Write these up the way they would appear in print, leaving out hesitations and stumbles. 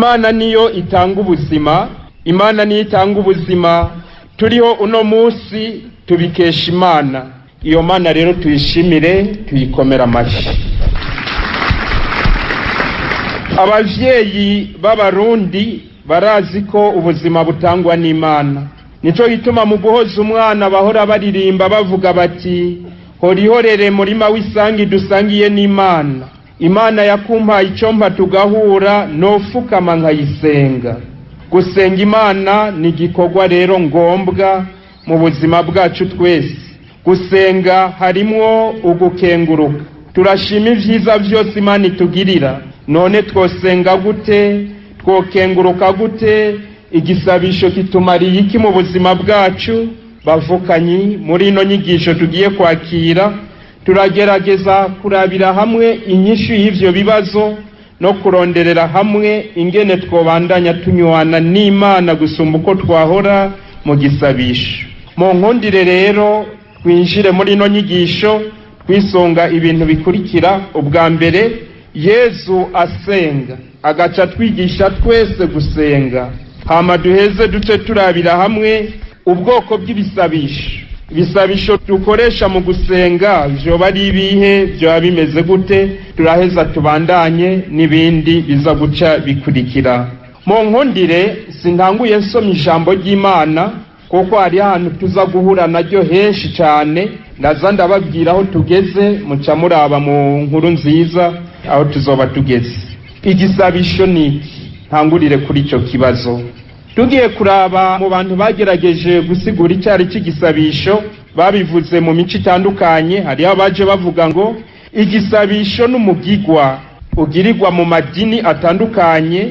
Imana niyo itanga ubuzima, Imana niyo itanga ubuzima turiho uno munsi tubikesha Imana. Iyo Mana rero tuyishimire, tuyikomera amashyi. Abavyeyi b'Abarundi barazi ko ubuzima butangwa n'Imana. Nico gituma mu guhoza umwana bahora baririmba bavuga bati horihorere murima w'isangi dusangiye n'Imana. Imana yakumpaye icompa tugahura nofukama nkayisenga. Gusenga Imana ni igikorwa rero ngombwa mu buzima bwacu twese. Gusenga harimwo ugukenguruka. Turashima ivyiza vyose Imana itugirira. None twosenga gute? Twokenguruka gute? Igisabisho kitumariye iki mu buzima bwacu? Bavukanyi, muri ino nyigisho tugiye kwakira turagerageza kurabira hamwe inyishu y'ivyo bibazo no kuronderera hamwe ingene twobandanya tunywana n'Imana gusumba uko twahora mu gisabisho. Mu nkundire rero twinjire muri ino nyigisho twisonga ibintu bikurikira. Ubwa mbere, Yesu asenga agaca twigisha twese gusenga. Hama duheze duce turabira hamwe ubwoko bw'ibisabisho. Ibisabisho dukoresha mu gusenga vyoba ari ibihe, vyoba bimeze gute? Turaheza tubandanye n'ibindi biza guca bikurikira. Mu nkundire sintanguye nsoma ijambo ry'Imana kuko hari ahantu tuza guhura naryo henshi cyane. Ndaza ndababwira aho tugeze, muca muraba mu nkuru nziza aho tuzoba tugeze. Igisabisho ni iki? Ntangurire kuri ico kibazo. Tugiye kuraba mu bantu bagerageje gusigura icyari cy'igisabisho, babivuze mu mico itandukanye. Hari abaje bavuga ngo igisabisho n'umugigwa ugirirwa mu madini atandukanye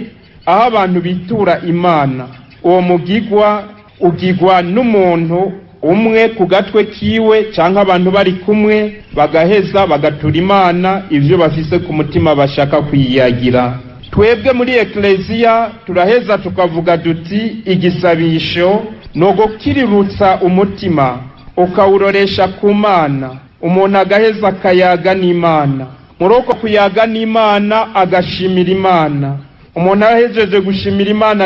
aho abantu bitura Imana. Uwo mugigwa ugigwa n'umuntu umwe ku gatwe kiwe canke abantu bari kumwe bagaheza bagatura Imana ivyo bafise ku mutima bashaka kwiyagira. Twebwe muri Ecclesia turaheza tukavuga duti igisabisho no gukirirutsa umutima ukawuroresha ku Mana, umuntu agaheza akayaga n'Imana. Muri uko kuyaga n'Imana agashimira Imana. Umuntu ahejeje gushimira Imana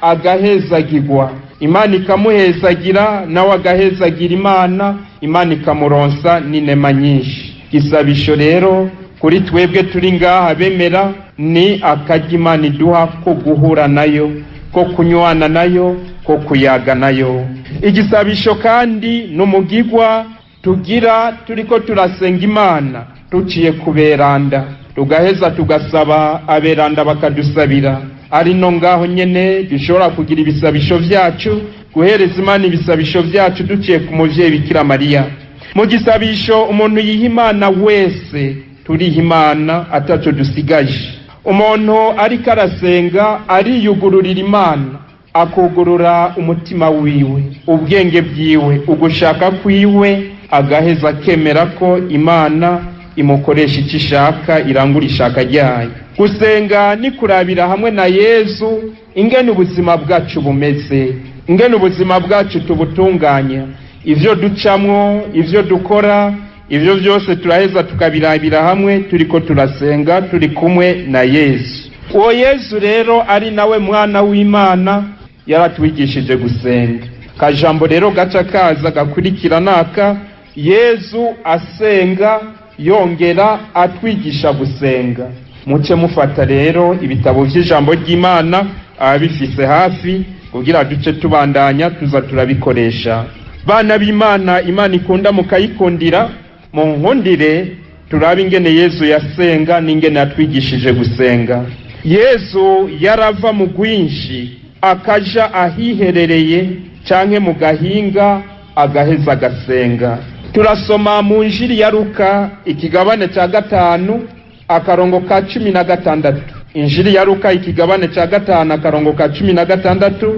agahezagirwa, Imana ikamuhezagira, nawe agahezagira Imana, Imana ikamuronsa n'inema nyinshi. Igisabisho rero kuri twebwe turi ngaha bemera ni akarya Imana iduha ko guhura nayo, ko kunywana nayo, ko kuyaga nayo. Igisabisho kandi n'umugigwa tugira turiko turasenga Imana tuciye kuberanda, tugaheza tugasaba aberanda bakadusabira. Ari no ngaho nyene dushobora kugira ibisabisho vyacu, guhereza Imana ibisabisho vyacu duciye ku muvyeyi Bikira Mariya. Mu gisabisho umuntu yiha Imana wese turiha Imana ataco dusigaje. Umuntu ariko arasenga ariyugururira Imana, akugurura umutima wiwe, ubwenge bwiwe, ugushaka kwiwe, agaheza kemera ko Imana imukoresha icyo ishaka, irangura ishaka ryayo. Gusenga ni kurabira hamwe na Yesu ingene ubuzima bwacu bumeze, ingene ubuzima bwacu tubutunganya, ivyo ducamwo, ivyo dukora, ivyo vyose turaheza tukabirabira hamwe turiko turasenga turi kumwe na Yesu. Uwo Yesu rero ari nawe mwana w'Imana yaratwigishije gusenga. Kajambo rero gaca kaza gakurikira naka Yesu asenga yongera atwigisha gusenga. Muce mufata rero ibitabo vy'ijambo ry'Imana abifise hafi kugira duce tubandanya tuza turabikoresha. Bana b'Imana, Imana ikunda mukayikundira. Mu nkundire turabe ingene Yesu yasenga n'ingene atwigishije gusenga. Yesu yarava mu gwinshi akaja ahiherereye canke mu gahinga agaheza agasenga. Turasoma mu Injili ya Luka ikigabane ca 5 akarongo ka 16. Injili ya Luka ikigabane ca 5 akarongo ka 16.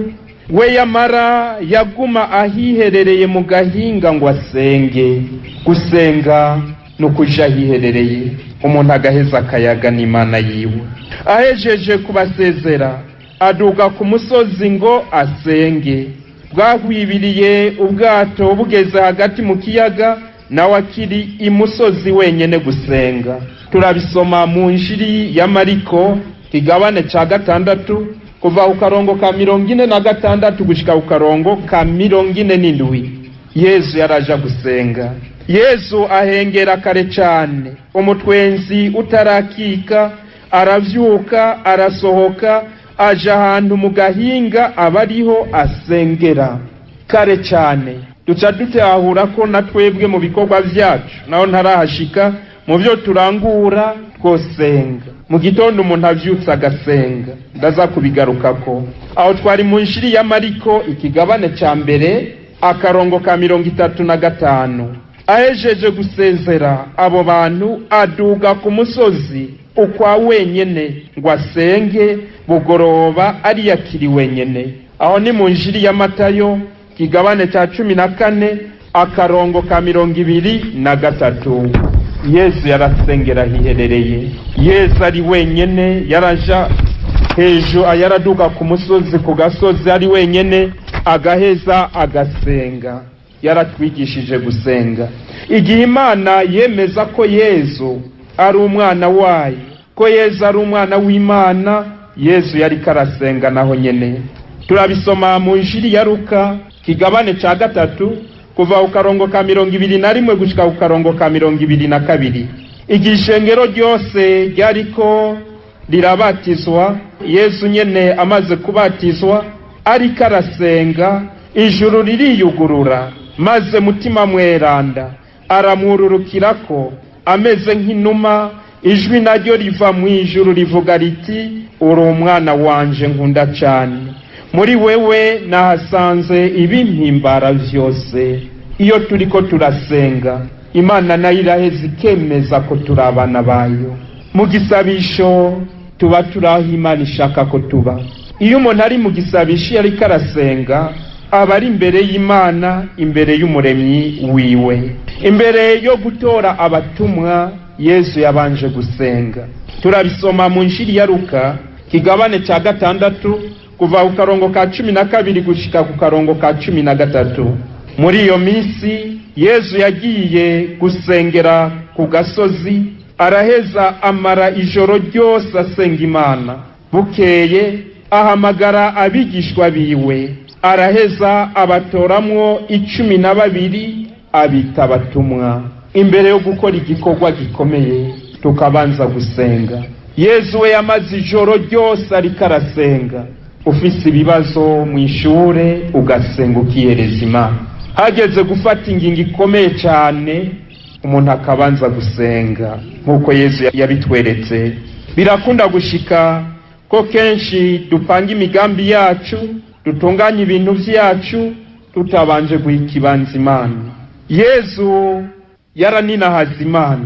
We yamara yaguma ahiherereye mu gahinga ngo asenge. Gusenga no kuja ahiherereye, umuntu agaheza akayaga n'Imana yiwe. Ahejeje kubasezera aduga ku musozi ngo asenge. Bwahwibiriye ubwato bugeze hagati mu kiyaga, nawe akiri imusozi wenyene gusenga. Turabisoma mu Injili ya Mariko kigabane ca gatandatu kuva ku karongo ka 46 gushika ku karongo ka 47. Yesu yaraja gusenga. Yesu ahengera kare cane, umutwenzi utarakika, aravyuka arasohoka aja ahantu mu gahinga abariho asengera kare cane. Duca dutahura ko na twebwe mu bikorwa vyacu naho ntarahashika mu byo turangura twosenga. Mu gitondo umuntu avyutsa agasenga, ndaza kubigarukako. Aho twari mu nshiri ya Mariko ikigabane ca mbere akarongo ka 35. Ahejeje gusezera abo bantu aduga ku musozi ukwa wenyene ngo asenge, bugoroba ari yakiri wenyene. Aho ni mu nshiri ya Matayo kigabane ca 14 akarongo ka 23. Yesu yarasengera hiherereye. Yesu ari wenyene yaraja hejuru, yaraduga ku musozi, ku gasozi ari wenyene agaheza agasenga. Yaratwigishije gusenga. Igihe Imana yemeza ko Yesu ari umwana wayo, ko Yesu ari umwana w'Imana, Yesu yari karasenga naho nyene. Turabisoma mu Injili ya Luka kigabane ca 3 kuva ku karongo ka 21 gushika ku karongo ka 22. Igishengero ryose ryariko lirabatizwa. Yesu nyene amaze kubatizwa ari karasenga, ijuru ririyugurura, maze mutima mweranda aramwururukirako ameze nk'inuma. Ijwi naryo riva mu ijuru rivuga riti, uri umwana wanje nkunda cyane, muri wewe nahasanze ibimpimbara vyose. Iyo turiko turasenga, Imana nayo iraheza ikemeza ko turi abana bayo. Mu gisabisho tuba turaho Imana ishaka ko tuba. Iyo umuntu ari mu gisabisho yari karasenga, aba ari imbere y'Imana, imbere y'umuremyi wiwe. Imbere yo gutora abatumwa, Yesu yabanje gusenga. Turabisoma mu Injili ya Luka kigabane ca 6 kuva ku karongo ka 12 gushika ku karongo ka 13. Muri iyo minsi Yesu yagiye gusengera ku gasozi, araheza amara ijoro ryose asenga Imana. Bukeye ahamagara abigishwa biwe, araheza abatoramwo 12 abita abatumwa. Imbere yo gukora igikorwa gikomeye tukabanza gusenga. Yesu we yamaze ijoro ryose ariko arasenga. Ufise ibibazo mu ishure ugasenga ukiyereza Imana. Hageze gufata ingingo ikomeye cyane, umuntu akabanza gusenga nkuko Yesu yabitweretse. Birakunda gushika ko kenshi dupanga imigambi yacu, dutunganya ibintu vyacu tutabanje guhikibanza Imana. Yesu yaraninahaza Imana.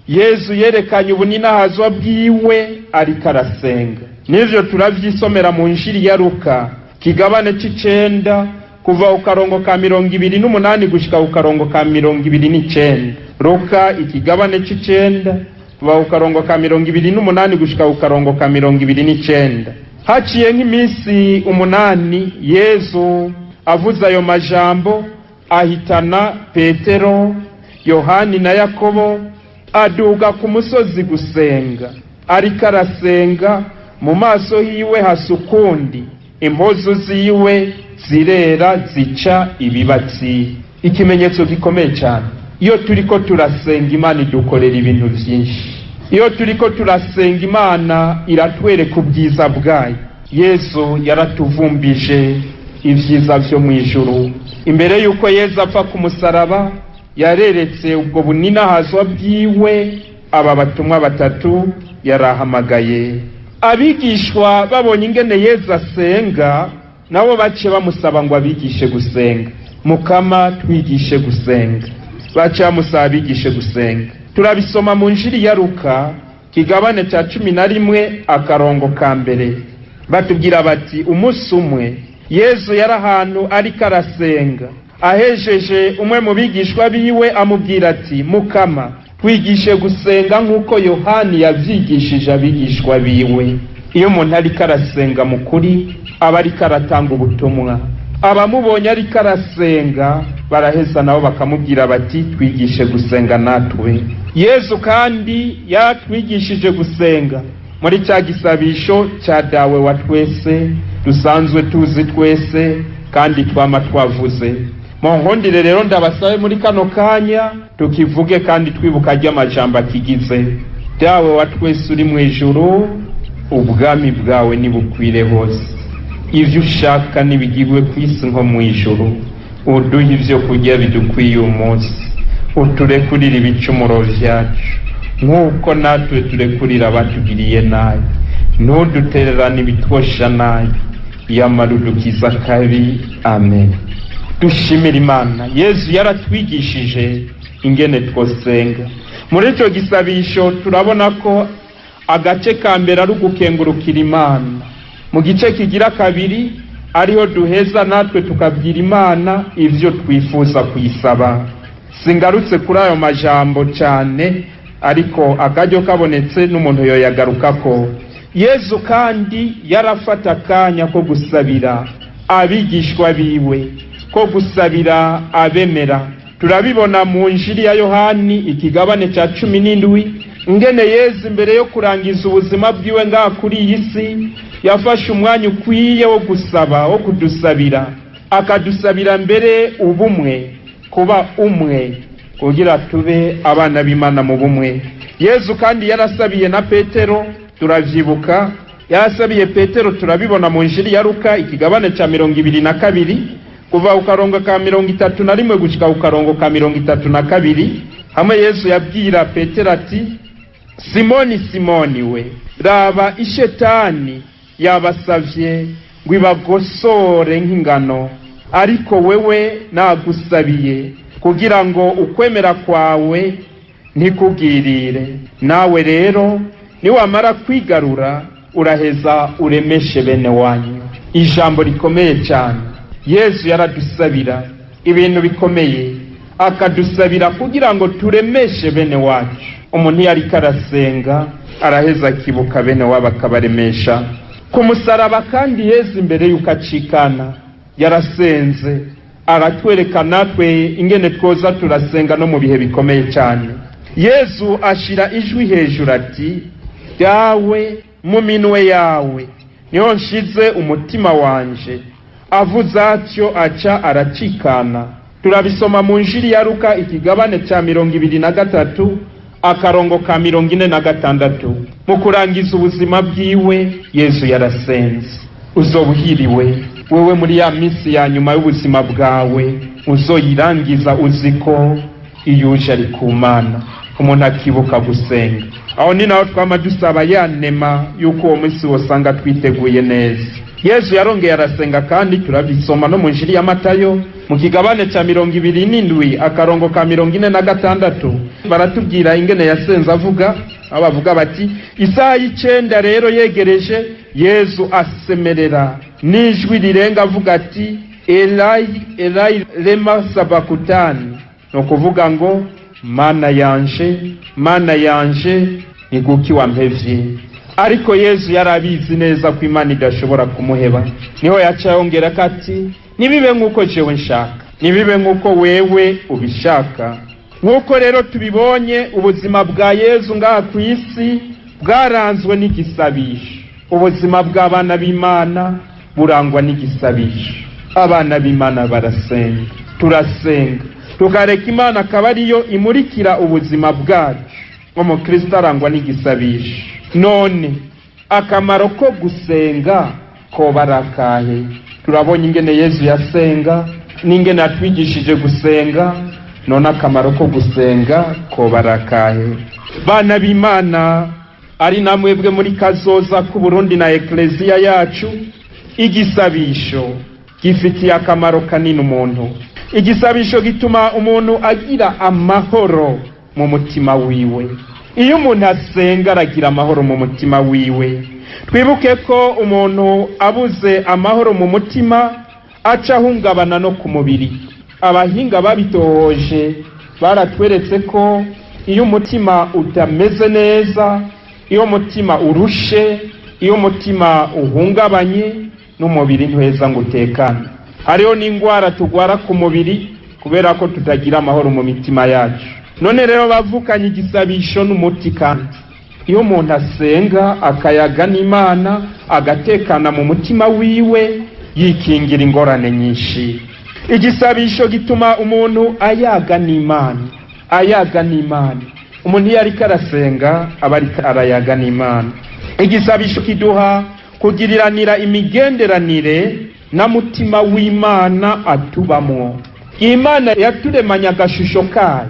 Yesu yerekanye ubuninahazwa bwiwe ariko arasenga. Nivyo turavyisomera mu Injili ya Luka kigabane c'9 kuva ku karongo ka 28 gushika ku karongo ka 29. Luka ikigabane c'9 kuva ku karongo ka 28 gushika ku karongo ka 29. Haciye nk'iminsi 8 Yesu avuze ayo majambo, ahitana Petero, Yohani na Yakobo, aduga ku musozi gusenga. Ariko arasenga, mu maso hiwe hasukundi, impuzu ziwe zirera zica ibibatsi. Ikimenyetso gikomeye cyane. Iyo turiko turasenga Imana idukorera ibintu byinshi. Iyo turiko turasenga Imana iratwereka ubwiza bwayo. Yesu yaratuvumbije ivyiza vyo mu ijuru. Imbere yuko Yesu apfa ku musaraba, yareretse ubwo buninahazwa bwiwe aba batumwa 3 yarahamagaye. Abigishwa babonye ingene Yesu asenga, nabo bace bamusaba ngo abigishe gusenga. Mukama twigishe gusenga. Bace bamusaba abigishe gusenga. Turabisoma mu Injili ya Luka kigabane ca 11 akarongo ka mbere. Batubwira bati, umunsi umwe Yesu yari ahantu ariko arasenga. Ahejeje umwe mu bigishwa biwe amubwira ati, Mukama twigishe gusenga nk'uko Yohani yavyigishije abigishwa biwe. Iyo umuntu ariko arasenga mu kuri, aba ariko aratanga ubutumwa. Abamubonye ariko arasenga baraheza nabo bakamubwira bati, twigishe gusenga natwe. Yesu kandi yatwigishije gusenga. muri cya gisabisho cya dawe wa twese dusanzwe tuzi twese kandi twama twavuze. Munkundire rero ndabasabe muri kano kanya tukivuge kandi twibuka ry'amajambo akigize: dawe wa twese uri mu ijuru, ubwami bwawe nibukwire hose, ivyo ushaka nibigirwe ku isi nko mu ijuru. Uduhe ivyo kurya bidukwiye umunsi, uturekurire ibicumuro vyacu nk'uko natwe turekurira abatugiriye nabi, ntudutererane ibitwosha nabi, yamara udukiza kabi. Amen. Dushimira Imana. Yesu yaratwigishije ingene twosenga. Muri ico gisabisho turabona ko agace ka mbere ari ugukengurukira Imana, mu gice kigira kabiri ariho duheza natwe tukabwira Imana ivyo twifuza kuyisaba. Singarutse kuri ayo majambo cyane, ariko akaryo kabonetse n'umuntu yoyagarukako. Yesu kandi yarafata akanya ko gusabira abigishwa biwe, ko gusabira abemera. Turabibona mu Injili ya Yohani ikigabane ca 17 ingene Yesu imbere yo kurangiza ubuzima bwiwe ngaha kuri iyi si yafashe umwanya ukwiye wo gusaba, wo kudusabira, akadusabira mbere ubumwe, kuba umwe kugira tube abana b'Imana mu bumwe. Yesu kandi yarasabiye na Petero, turavyibuka, yarasabiye Petero, turabibona mu Injili ya Luka ikigabane ca 22 kuva ukarongo ka 31 gushika ukarongo ka 32, hamwe Yesu yabwira Petero ati: Simoni, Simoni we, raba ishetani yabasavye ngo ibagosore nk'ingano, ariko wewe nagusabiye kugira ngo ukwemera kwawe ntikugirire. Nawe rero niwamara kwigarura uraheza uremeshe bene wanyu. Ijambo rikomeye cyane. Yesu yaradusabira ibintu bikomeye, akadusabira kugira ngo turemeshe bene wacu. Umuntu yari karasenga araheza akibuka bene wabo akabaremesha ku musaraba. Kandi Yesu imbere yuko acikana yarasenze, aratwereka natwe ingene twoza turasenga no mu bihe bikomeye cyane. Yesu ashira ijwi hejuru ati: dawe, mu minwe yawe niho nshize umutima wanje. Avuze atyo aca aracikana. Turabisoma mu Injili ya Luka ikigabane ca 23 akarongo ka 46. Mu kurangiza ubuzima bwiwe Yesu yarasenze. Uzobuhiriwe wewe muri ya misi ya nyuma y'ubuzima bwawe, uzoyirangiza uziko iyo uje ari ku Mana. Umuntu akibuka gusenga. Aho ni naho twama dusaba ya nema yuko uwo munsi wosanga twiteguye neza. Yesu yarongeye arasenga kandi turabisoma no mu Injili ya Matayo mu kigabane ca 27 akarongo ka 46. Baratubwira ingene yasenze avuga, abavuga bati: isaha y'icenda rero yegereje, Yesu asemerera n'ijwi rirenga avuga ati: Elai, Elai lema sabakutani, no kuvuga ngo Mana yanje, Mana yanje, ni kuki wampevye. Ariko Yesu yarabizi neza ko Imana idashobora kumuheba. Niho yaca yongera kati: nibibe nkuko jewe nshaka, nibibe nkuko wewe ubishaka. Nkuko rero tubibonye ubuzima bwa Yesu ngaha ku isi bwaranzwe n'igisabisho. Ubuzima bw'abana b'Imana burangwa n'igisabisho. Abana b'Imana barasenga, turasenga, tukareka Imana akaba ariyo imurikira ubuzima bwacu. Umukristo arangwa n'igisabisho. None akamaro ko gusenga ko barakahe? Turabonye ingene Yesu yasenga n'ingene atwigishije gusenga. None akamaro ko gusenga ko barakahe? Bana b'Imana, ari namwebwe muri kazoza ku Burundi na ekleziya yacu, igisabisho gifitiye akamaro kanini umuntu. Igisabisho gituma umuntu agira amahoro mu mutima wiwe. Iyo umuntu asenga aragira amahoro mu mutima wiwe. Twibuke ko umuntu abuze amahoro mu mutima aca ahungabana no ku mubiri. Abahinga babitohoje baratweretse ko iyo umutima utameze neza, iyo umutima urushe, iyo umutima uhungabanye, n'umubiri ntuheza ngo utekane. Hariho n'indwara tugwara ku mubiri kubera ko tutagira amahoro mu mitima yacu. None rero bavukanye igisabisho n'umuti kandi iyo umuntu asenga akayaga n'Imana agatekana mu mutima wiwe yikingira ingorane nyinshi. Igisabisho gituma umuntu ayaga n'Imana. Umuntu iyo ariko arasenga aba ariko arayaga n'Imana. Igisabisho kiduha kugiriranira imigenderanire na mutima w'Imana atubamwo. Imana yaturemanya agashusho kayo,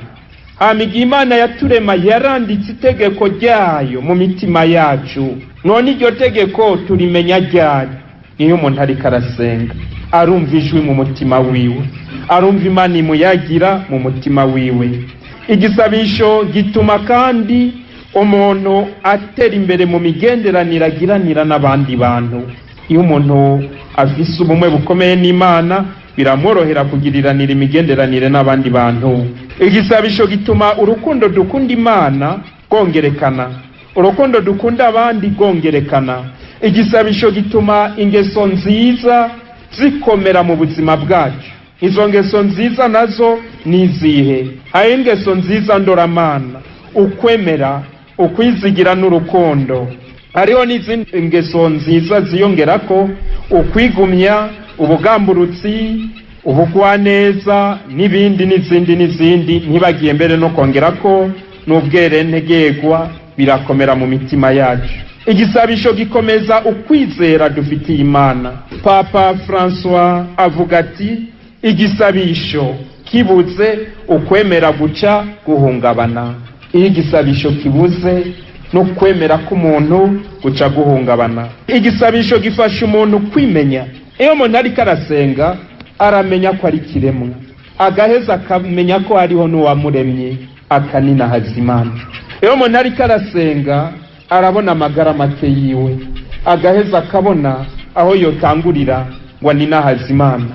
hamiga Imana yaturema yaranditse itegeko ryayo mu mitima yacu. None iryo tegeko turimenya ryari? Iyo umuntu ariko arasenga arumva ijwi mu mutima wiwe, arumva Imana imuyagira mu mutima wiwe. Igisabisho gituma kandi umuntu atera imbere mu migenderanire agiranira n'abandi bantu. Iyo umuntu afise ubumwe bukomeye n'Imana biramworohera kugiriranira imigenderanire n'abandi bantu. Igisabisho gituma urukundo dukunda Imana gongerekana, urukundo dukunda abandi gongerekana. Igisabisho gituma ingeso nziza zikomera mu buzima bwacu. Izo ngeso nziza nazo nizihe? Hari ingeso nziza ndoramana, ukwemera, ukwizigira n'urukundo. Hariho n'izindi ngeso nziza ziyongerako, ukwigumya, ubugamburutsi, ubugwaneza n'izindi ntibagiye mbere no kongerako n'ubwerentegegwa. Birakomera mu mitima yacu. Igisabisho gikomeza ukwizera dufitiye Imana. Papa François avuga ati igisabisho kibuze ukwemera guca guhungabana. Iyo igisabisho kibuze no kwemera k'umuntu guca guhungabana. Igisabisho gifasha umuntu kwimenya. Iyo umuntu ariko arasenga aramenya ko ari kiremwa, agaheza akamenya ko hariho n'uwamuremye akaninahaza Imana. Iyo umuntu ariko arasenga arabona amagara make yiwe, agaheza akabona aho yotangurira ngo ninahaza Imana.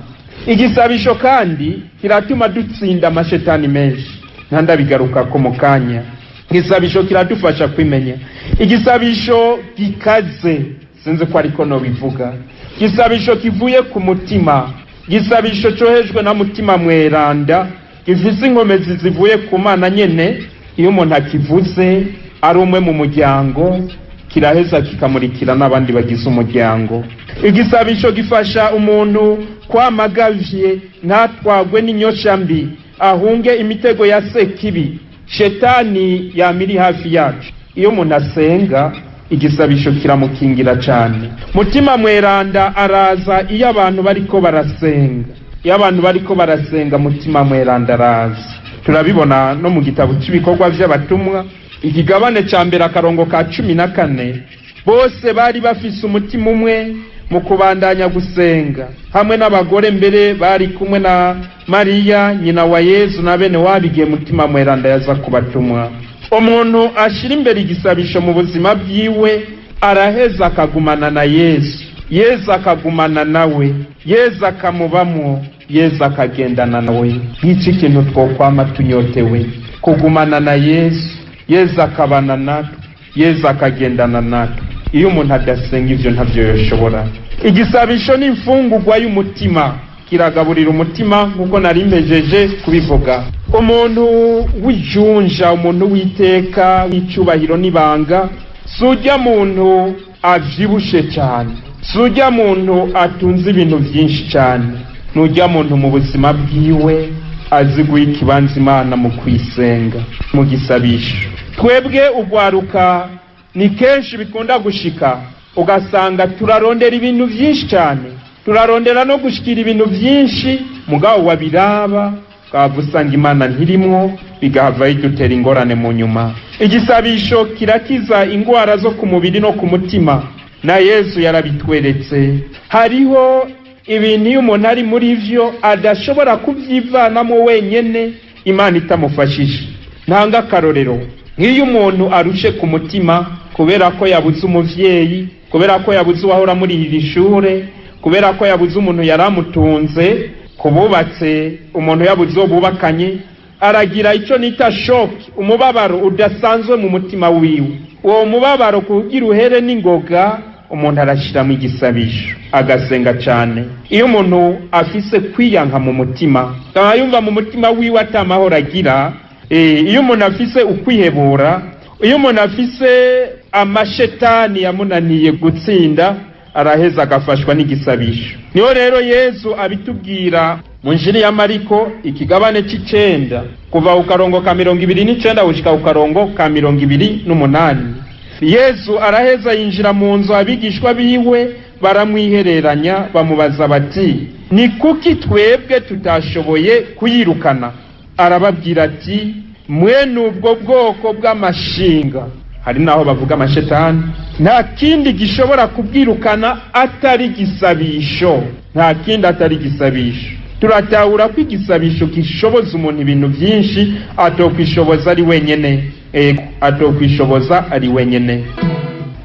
Igisabisho kandi kiratuma dutsinda amashetani menshi, ntandabigaruka ko mu kanya. Igisabisho kiradufasha kwimenya. Igisabisho gikaze, sinzi ko ariko no bivuga. Igisabisho kivuye ku mutima, igisabisho cohejwe na mutima mweranda, gifise inkomezi zivuye ku Mana nyene. Iyo umuntu akivuze ari umwe mu muryango kiraheza kikamurikira n'abandi bagize umuryango. Igisabisho gifasha umuntu kwamagavye ntatwagwe n'inyosha mbi, ahunge imitego ya sekibi, shetani yamiri hafi yacu. Iyo umuntu asenga igisabisho kiramukingira cyane. Mutima mweranda araza iyo abantu bariko barasenga. Iyo abantu bariko barasenga mutima mweranda araza. Turabibona no mu gitabo cy'ibikorwa by'abatumwa ikigabane ca mbere akarongo ka 14. Bose bari bafise umutima umwe mu kubandanya gusenga, hamwe n'abagore mbere bari kumwe na Mariya nyina wa Yesu na bene wabigiye mutima mweranda yaza kubatumwa. Umuntu ashira imbere igisabisho mu buzima bwiwe araheza akagumana na Yesu, Yesu akagumana nawe, Yesu akamubamwo, Yesu akagendana nawe. Nk'iki kintu twokwama tunyotewe, kugumana na Yesu, Yesu akabana natwe, Yesu akagendana natwe. Iyo umuntu adasenga ivyo ntavyo yoshobora. Igisabisho ni imfungurwa y'umutima, kiragaburira umutima nkuko nari mpejeje kubivuga. Umuntu w'ijunja, umuntu witeka, w'icubahiro n'ibanga, sujya muntu avyibushe cyane, sujya muntu atunze ibintu byinshi cyane. Nujya muntu mu buzima bwiwe azi guha ikibanza Imana mu kwisenga, mu gisabisho. Twebwe ugwaruka ni kenshi bikunda gushika ugasanga turarondera ibintu byinshi cyane, turarondera no gushikira ibintu byinshi, mugabo wabiraba ukavusanga Imana ntirimwo, bigahava idutera ingorane mu nyuma. Igisabisho kirakiza ingwara zo ku mubiri no ku mutima, na Yesu yarabitweretse. Hariho ibintu iyo umuntu ari muri vyo adashobora kubyivanamo wenyene Imana itamufashije. Ntanga akarorero, nk'iyo umuntu arushe ku mutima kubera ko yabuze umuvyeyi, kubera ko yabuze uwahora muri iri shure, kubera ko yabuze umuntu yaramutunze, kububatse umuntu yabuze uwo bubakanye, aragira ico nita shock, umubabaro udasanzwe mu mutima wiwe. Uwo mubabaro kugira uhere n'ingoga, umuntu arashiramo igisabisho agasenga cyane. Iyo umuntu afise kwiyanka mu mutima, yumva mu mutima wiwe atamahoro agira, iyo umuntu afise ukwihebura, iyo umuntu afise amashetani yamunaniye gutsinda araheza agafashwa n'igisabisho. Niho rero Yesu abitubwira mu Injili ya Mariko ikigabane c'9 kuva ku karongo ka 29 gushika ku karongo ka 28. Yesu araheza yinjira mu nzu, abigishwa biwe baramwihereranya bamubaza bati, ni kuki twebwe tutashoboye kuyirukana? Arababwira ati, mwene ubwo bwoko bw'amashinga, hari naho bavuga amashetani, nta kindi gishobora kubwirukana atari gisabisho, nta kindi atari gisabisho. Turatahura ko igisabisho kishoboza umuntu ibintu byinshi atokwishoboza ari wenyene, atokwishoboza ari wenyene.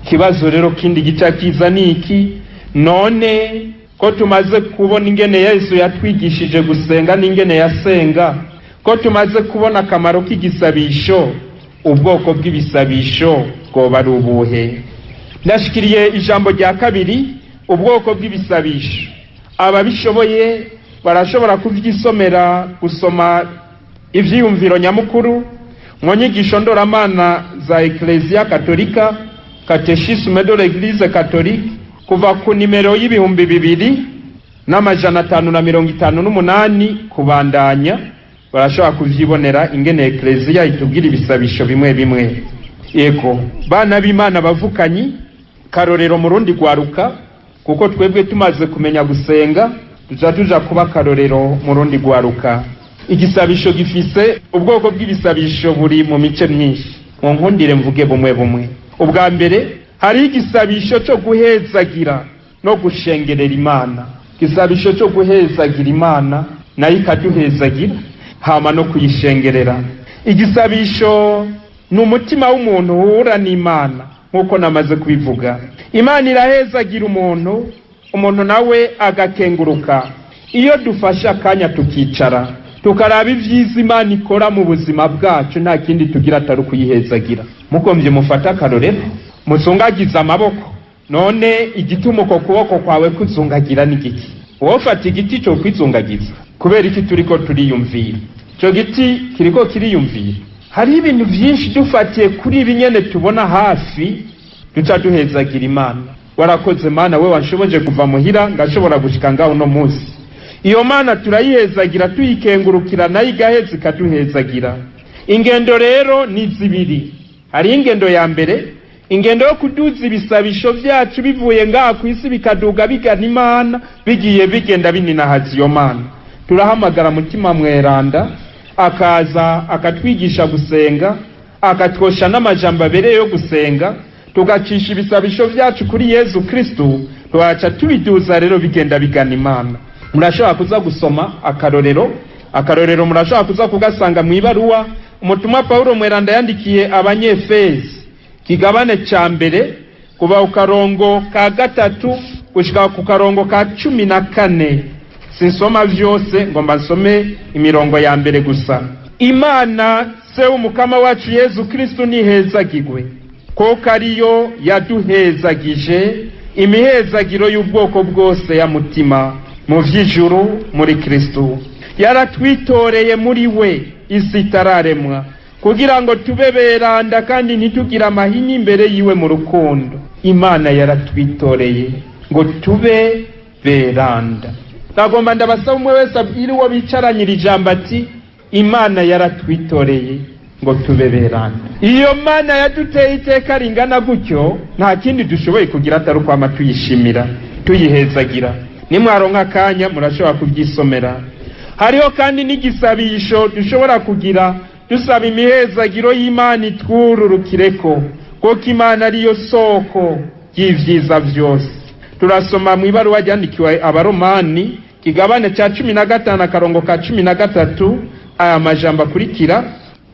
Kibazo rero kindi gica kiza niki, none ko tumaze kubona ingene Yesu yatwigishije gusenga n'ingene yasenga, ko tumaze kubona akamaro k'igisabisho, ubwoko bw'ibisabisho bwoba ari ubuhe? Ndashikiriye ijambo rya kabiri, ubwoko bw'ibisabisho. Ababishoboye barashobora kuvyisomera, gusoma ivyiyumviro nyamukuru mu nyigisho ndoramana za Ecclesia Katolika, Catechisme de l'Église catholique, kuva ku nimero y'ibihumbi 2558 kubandanya. Barashobora kuvyibonera ingene Ecclesia itubwira ibisabisho bimwe bimwe. Yego bana b'Imana bavukanyi, karorero mu rundi gwaruka, kuko twebwe tumaze kumenya gusenga tuja kuba karorero mu rundi gwaruka. Igisabisho gifise ubwoko bw'ibisabisho buri mu mice myinshi, mu nkundire mvuge bumwe bumwe. Ubwa mbere hari igisabisho cyo guhezagira no gushengerera Imana. Igisabisho cyo guhezagira Imana nayo ikaduhezagira hama no kuyishengerera. Igisabisho ni umutima w'umuntu uhura n'Imana, nkuko namaze kubivuga. Imana irahezagira umuntu nawe agakenguruka. Iyo dufasha akanya tukicara tukaraba ivyiza Imana ikora mu buzima bwacu, nta kindi tugira atari kuyihezagira. Mukomvye mufata akarorero, muzungagiza amaboko. None igituma uko kuboko kwawe kuzungagira n'igiki? Wofata igiti cyo kwizungagiza kubera iki? Turiko turiyumvira, cyo giti kiriko kiriyumvira. Hari ibintu byinshi dufatiye kuri ibinyene tubona hafi, duca duhezagira Imana. Warakoze Mana, we wanshoboje kuva muhira ngashobora gushika ngaho no munsi. Iyo Mana turayihezagira, tuyikengurukira, nayo igaheza ikaduhezagira. Ingendo rero ni zibiri. Hari ingendo ya mbere, ingendo yo kuduza ibisabisho byacu bivuye ngaha ku isi bikaduga bigana Imana, bigiye bigenda bininahaza iyo Mana. Turahamagara mutima mweranda akaza akatwigisha gusenga, akatwosha n'amajambo abereye yo gusenga, tugacisha ibisabisho byacu kuri Yesu Kristo, twaca tubiduza rero bigenda bigana Imana. Murashobora kuza gusoma akarorero murashobora kuza kugasanga mu ibaruwa umutumwa Paulo mweranda yandikiye Abanyefezi kigabane ca mbere kuva ku karongo ka 3 gushika ku karongo ka 14. Sinsoma vyose, ngomba nsome imirongo ya mbere gusa. Imana se umukama wacu Yesu Kristo nihezagirwe, ko ariyo yaduhezagije imihezagiro y'ubwoko bwose ya mutima mu vy'ijuru muri Kristo. Yaratwitoreye muri we isi itararemwa, kugira ngo tube beranda kandi ntitugira amahinyu imbere yiwe mu rukundo. Imana yaratwitoreye ngo tube beranda. Nagomba ndabasaba umwe wese abwire uwo bicaranyira ijambo ati, Imana yaratwitoreye ngo tube beranda. Iyo Mana yaduteye iteka ringana gutyo, nta kindi dushoboye kugira atari kwama tuyishimira, tuyihezagira. Nimwaronka akanya murashobora kubyisomera. Hariho kandi n'igisabisho dushobora kugira dusaba imihezagiro y'Imana itwururukireko, kuko Imana ariyo soko y'ivyiza vyose. Turasoma mu ibaruwa ryandikiwe Abaromani kigabane ca 15 akarongo ka 13 aya majambo akurikira: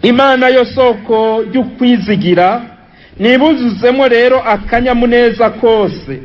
Imana yo soko y'ukwizigira, nibuzuzemo rero akanyamuneza kose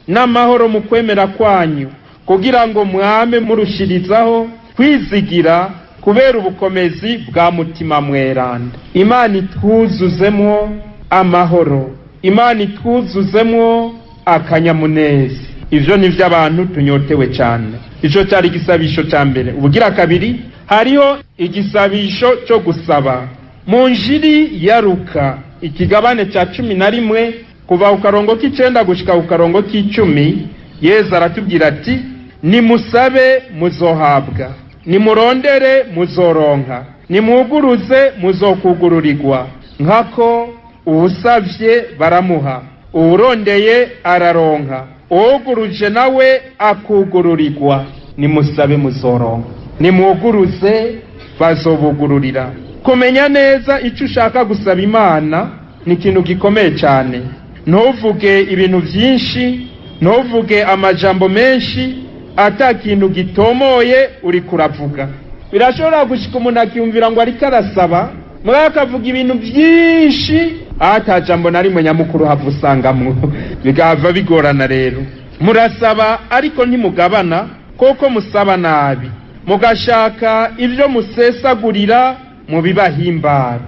n'amahoro mu kwemera kwanyu, kugira ngo mwame murushirizaho kwizigira kubera ubukomezi bwa mutima mweranda. Imana itwuzuzemo amahoro, Imana itwuzuzemo akanyamuneza. Ivyo ni vy'abantu tunyotewe cyane. Ico cyari igisabisho ca mbere. Ubugira kabiri, hariho igisabisho cyo gusaba. Mu Injili ya Luka ikigabane ca 11 kuva ku karongo k'icenda gushika ku karongo k'10, Yesu aratubwira ati nimusabe muzohabwa, nimurondere muzoronka, nimwuguruze muzokugururirwa, nkako uwusavye baramuha, uwurondeye araronka, uwuguruje nawe akugururirwa. Nimusabe muzoronka, nimwuguruze bazobugururira. Kumenya neza ico ushaka gusaba Imana ni ikintu gikomeye cyane. Ntuvuge ibintu byinshi, ntuvuge amajambo menshi, ata kintu gitomoye uri kuravuga. Birashobora gushika umuntu akiyumvira ngo ariko arasaba, mugabo akavuga ibintu byinshi ata jambo na rimwe nyamukuru havusangamwo, bigava bigorana. Rero murasaba ariko ntimugabana, koko musaba nabi, mugashaka ibyo musesagurira mu bibahimbara.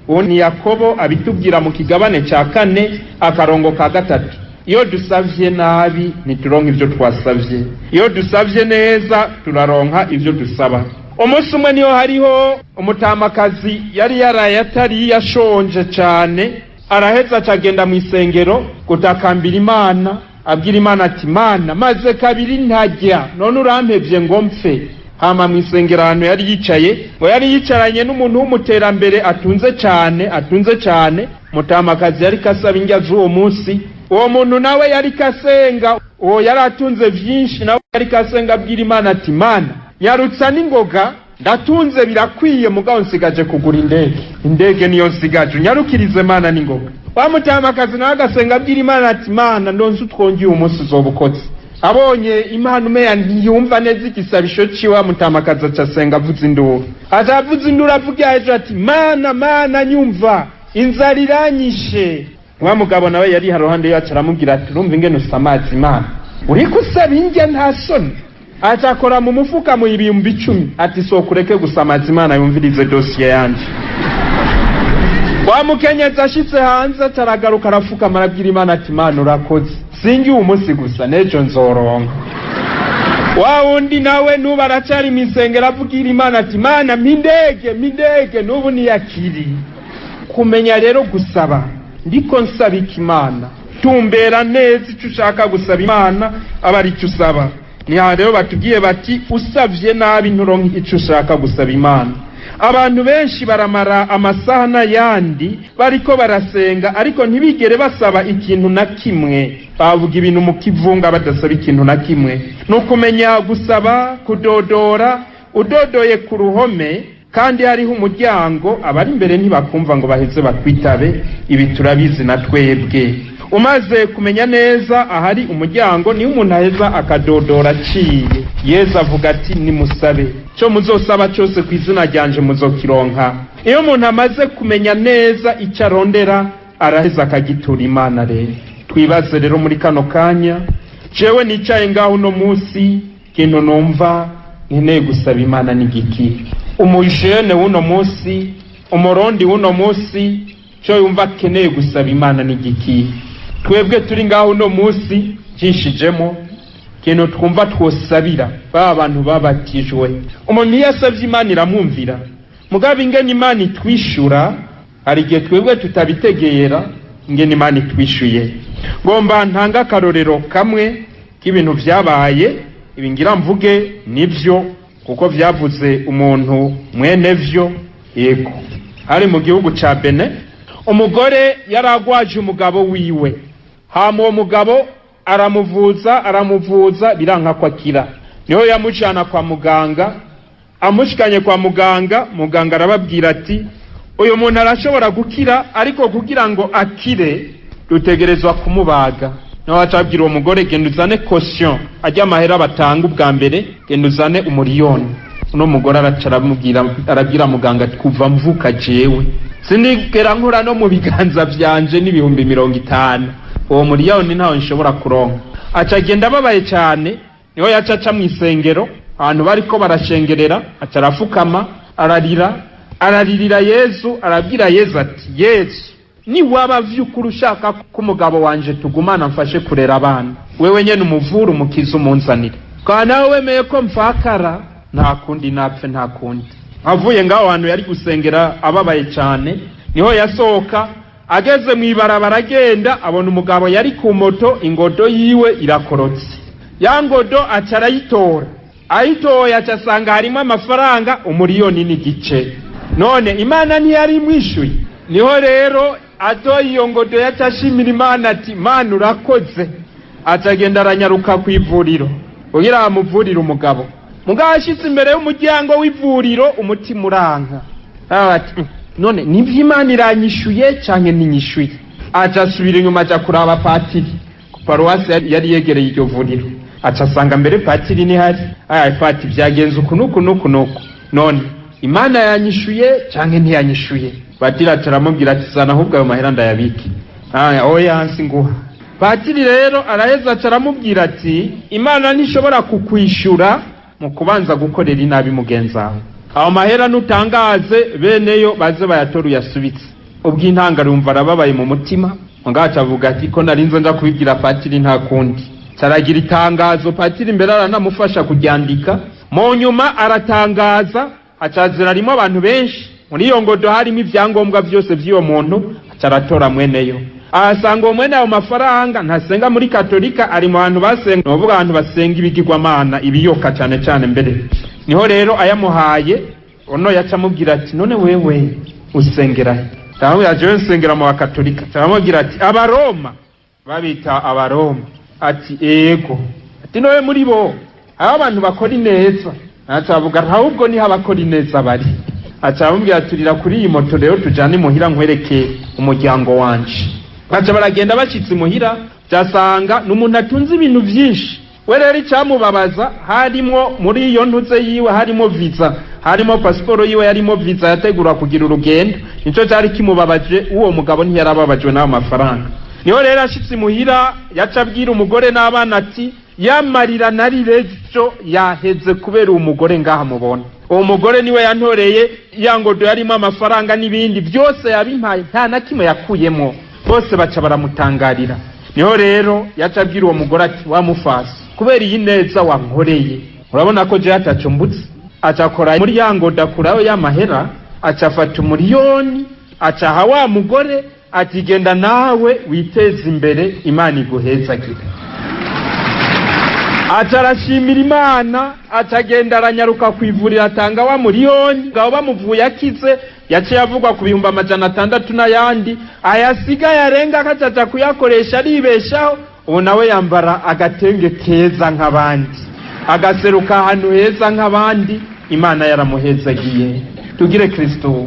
Uwo ni Yakobo abitubwira mu kigabane ca 4 akarongo ka 3. Iyo dusavye nabi ntituronka ibyo twasavye, iyo dusavye neza turaronka ibyo dusaba. Umunsi umwe niyo hariho umutamakazi yari yaraye atari yashonje cyane, araheza acagenda mu isengero gutakambira Imana, abwira Imana ati Mana maze kabiri ntajya, none urampevye ngo mpfe. Hama mu isengero ahantu yari yicaye, ngo yari yicaranye n'umuntu w'umuterambere atunze cyane. Mutamakazi yari kasaba indya z'uwo munsi, uwo muntu nawe yari kasenga, uwo yari atunze vyinshi nawe yari kasenga, abwira Imana ati Mana nyarutsa n'ingoga, ndatunze birakwiye, mugabo nsigaje kugura indege niyo nsigaje, unyarukirize Mana n'ingoga. Wa mutamakazi nawe agasenga abwira Imana ati Mana ndonse utwongiye umunsi uzobukotse. Abonye Imana umeya ntiyumva neza igisabisho ciwe, wa mutamakazi acasenga avuza induru. Avuza induru avuga hejuru ati Mana nyumva, inzara iranyishe. Wa mugabo nawe yari haruhande yacu aramubwira ati urumva ingene usamaza Imana, uriko usaba indya nta soni. Atakora mu mufuka mu 10,000 ati sokureke gusamaza Imana yumvirize dosiye yanje. Wa mukenyezi ashitse hanze ataragaruka arafuka arabwira Imana ati Mana urakoze, singi umunsi gusa nejo nzoronka. Wa wundi nawe nuba aracari misengera avugira Imana ati Mana mindege nubu niyakiri. Kumenya rero gusaba ndiko nsabika Imana, tumbera neza ico ushaka gusaba Imana aba ari cyo usaba. Ni rero batubwiye bati usavye nabi nturonka ico ushaka gusaba Imana. Abantu benshi baramara amasaha n'ayandi bariko barasenga ariko ntibigere basaba ikintu na kimwe, bavuga ibintu mu kivunga badasaba ikintu na kimwe. Nukumenya gusaba, kudodora, udodoye ku ruhome kandi hariho umuryango, abari imbere ntibakumva ngo baheze bakwitabe, ibi turabizi na twebwe. Umaze kumenya neza ahari umuryango ni umuntu aheza akadodora ciye. Yesu avuga ati nimusabe, cyo muzosaba cyose ku izina ryanje muzokironka. Iyo umuntu amaze kumenya neza icyo arondera araheza akagitura Imana. Rero twibaze rero muri kano kanya, jewe nicaye ngaho no munsi, kintu numva nkeneye gusaba Imana ni giki? Umujene wuno munsi, umurundi wuno munsi, cyo yumva keneye gusaba Imana ni giki? Twebwe turi ngaho no munsi cyishijemo kintu twumva twosabira ba bantu babatijwe. Umuntu yasavye Imana iramwumvira, mugabe ingene Imana itwishura hari igihe twebwe tutabitegera ingene Imana itwishuye. Ngomba ntanga karorero kamwe k'ibintu vyabaye, ibingira mvuge nivyo kuko vyavuze umuntu mwene vyo. Yego, hari mu gihugu ca Benin umugore yaragwaje umugabo wiwe, hama uwo mugabo aramuvuza biranka ko akira. Niho yamujana kwa muganga, amushikanye kwa muganga, muganga arababwira ati uyu muntu arashobora gukira ariko kugira ngo akire dutegerezwa kumubaga. Niho acabwira uwo mugore genda uzane caution, ajya amahera batanga ubwa mbere, genda uzane umuriyoni. Uno mugore arabwira muganga ati kuva mvuka jewe sinigera nkora no mu biganza vyanje n'ibihumbi 50, uwo muriyoni ntaho nshobora kuronka. Acagenda babaye cyane, niho yacaca mu isengero abantu bariko barashengerera, acarafukama araririra Yesu, arabwira Yesu ati Yesu ni waba vy'ukuri ushaka ko umugabo wanje tugumana mfashe kurera abana, wewe nyene umuvura umukiza umunzanire. Kana wemeye ko mfakara nta kundi napfe nta kundi. Avuye ngaho abantu yari gusengera ababaye cyane, niho yasohoka ageze mw'ibarabara agenda abona umugabo yari ku moto, ingodo yiwe irakorotse. Ya ngodo aca arayitora, ayitoye aca asanga harimo amafaranga 1,5 miliyoni. None Imana ntiyari imwishuye. Niho rero atoye iyo ngodo yaca ashimira Imana ati Mana urakoze. Aca agenda aranyaruka ku ivuriro kugira amuvurire umugabo. Mugabo ashitse imbere y'umuryango w'ivuriro umutima uranka. Ati none nivyo Imana iranyishuye canke ninyishuye? Aca asubira inyuma aja kuraba patiri ku paruwasi yari yegereye iryo vuriro. Aca asanga mbere patiri ni hari. Fati vyagenze uku nuku. None Imana yanyishuye canke ntiyanyishuye? Patiri ataramubwira ati zana ahubwo ayo mahera ndayabiki. Oya hansi nguha. Patiri rero araheza ataramubwira ati Imana ntishobora kukwishura mu kubanza gukorera inabi mugenzawe. Aho mahera nutangaze beneyo baze bayatoru yasubitse. Ubw'intangaro umva arababaye mu mutima, ngaca avuga ati ko narinze nja kubibwira patiri nta kundi. Caragira itangazo patiri mbere aranamufasha kuryandika. Mu nyuma aratangaza, acazira arimo abantu benshi. Muri iyo ngodo harimo ivyangombwa byose by'uwo muntu, acaratora mweneyo. Ahasanga uwo mwene ayo mafaranga ntasenga muri Katolika, ari mu bantu basenga, novuga abantu basenga ibigirwamana, ibiyoka cyane cyane mbere. Niho rero ayamuhaye, ono yacamubwira ati none wewe usengera he? Tahamubwira jewe nsengera mu Bakatolika. Tahamubwira ati Abaroma, babita Abaroma. Ati ego. Ati nowe muri bo aba abantu bakora ineza. Acavuga ahubwo ni abakora ineza bari. Acamubwira turira kuri iyi moto rero tujane muhira nkwereke umuryango wanje. Baca baragenda bashitse muhira, cyasanga n'umuntu atunze ibintu byinshi. We rero icyamubabaza harimo muri iyo ntuze yiwe harimo visa, harimo pasiporo yiwe yarimo visa yategura kugira urugendo. Nico cyari kimubabaje, uwo mugabo ntiyarababajwe n'ayo mafaranga. Niho rero ashitse muhira yaca abwira umugore n'abana ati yamarira nari rejo yaheze kubera umugore ngaha mubona. Uwo mugore niwe yantoreye ya ngodo yarimo amafaranga n'ibindi byose yabimpaye, nta na kimwe yakuyemo. Bose baca baramutangarira. Niho rero yaca abwira uwo mugore ati wamufasa kubera iyi neza wankoreye, urabona ko je atacumbutse. Acakora muri ya ngodo akurayo ya mahera, acafata 1 miliyoni, acaha wa mugore ati genda nawe witeze imbere, Imana iguhezagire. Acarashimira Imana, acagenda aranyaruka kwivurira atanga wa 1 miliyoni, ngabo bamuvuye akize. Yaciye avugwa ku 600 n'ayandi, ayasiga yarenga akacaca kuyakoresha aribeshaho. Ubu nawe yambara agatenge keza nk'abandi, agaseruka ahantu heza nk'abandi. Imana yaramuhezagiye. Tugire Kristo.